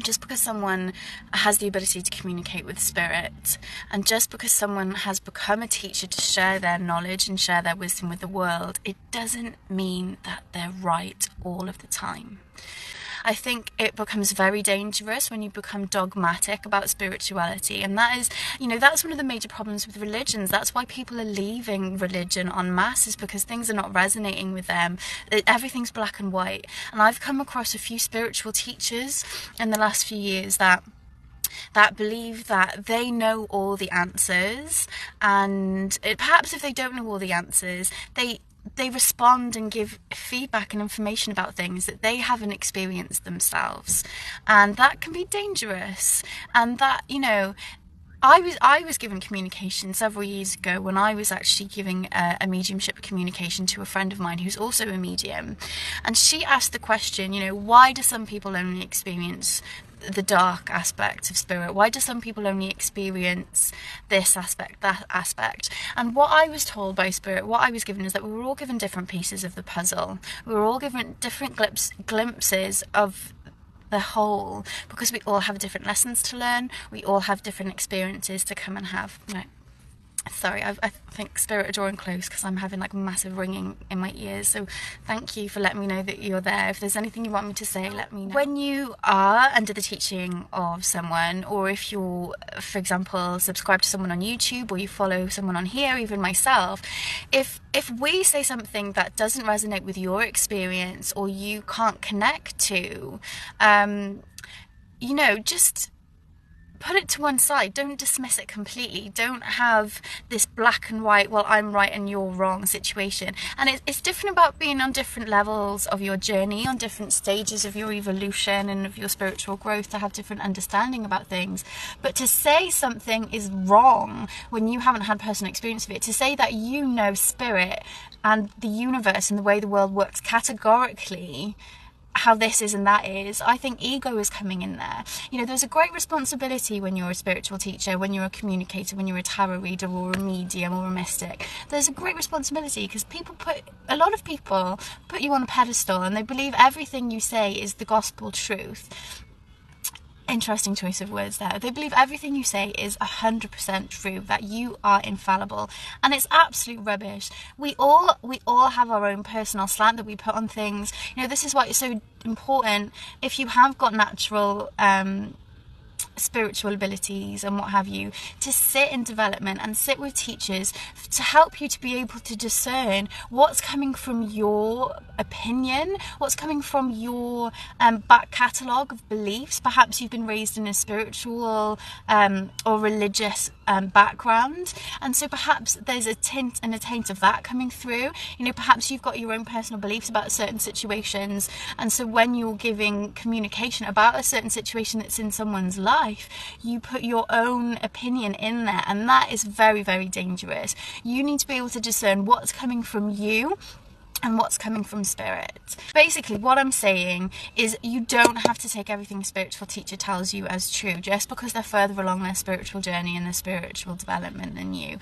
just because someone has the ability to communicate with spirit, and just because someone has become a teacher to share their knowledge and share their wisdom with the world, it doesn't mean that they're right all of the time. I think it becomes very dangerous when you become dogmatic about spirituality, and that is, that's one of the major problems with religions. That's why people are leaving religion en masse, is because things are not resonating with them. Everything's black and white. And I've come across a few spiritual teachers in the last few years that believe that they know all the answers, and perhaps if they don't know all the answers, they respond and give feedback and information about things that they haven't experienced themselves, and that can be dangerous. And that, I was given communication several years ago when I was actually giving a mediumship communication to a friend of mine who's also a medium, and she asked the question, why do some people only experience the dark aspect of spirit? Why do some people only experience this aspect, that aspect? And what I was told by spirit, what I was given, is that we were all given different pieces of the puzzle. We were all given different glimpses of the whole, because we all have different lessons to learn. We all have different experiences to come and have. Sorry, I think spirit are drawing close because I'm having like massive ringing in my ears. So thank you for letting me know that you're there. If there's anything you want me to say, let me know. When you are under the teaching of someone, or if you're, for example, subscribe to someone on YouTube, or you follow someone on here, even myself, if we say something that doesn't resonate with your experience or you can't connect to, just put it to one side. Don't dismiss it completely. Don't have this black and white, well, I'm right and you're wrong situation. And it's different about being on different levels of your journey, on different stages of your evolution and of your spiritual growth, to have different understanding about things. But to say something is wrong when you haven't had personal experience of it, to say that spirit and the universe and the way the world works categorically, how this is and that is, I think ego is coming in there. There's a great responsibility when you're a spiritual teacher, when you're a communicator, when you're a tarot reader or a medium or a mystic. There's a great responsibility because a lot of people put you on a pedestal and they believe everything you say is the gospel truth. Interesting choice of words there. They believe everything you say is 100% true, that you are infallible, and it's absolute rubbish. We all have our own personal slant that we put on things. This is why it's so important, if you have got natural spiritual abilities and what have you, to sit in development and sit with teachers to help you to be able to discern what's coming from your opinion, what's coming from your back catalogue of beliefs. Perhaps you've been raised in a spiritual or religious background, and so perhaps there's a tint and a taint of that coming through. Perhaps you've got your own personal beliefs about certain situations, and so when you're giving communication about a certain situation that's in someone's life, you put your own opinion in there, and that is very, very dangerous. You need to be able to discern what's coming from you and what's coming from spirit. Basically, what I'm saying is you don't have to take everything a spiritual teacher tells you as true just because they're further along their spiritual journey and their spiritual development than you.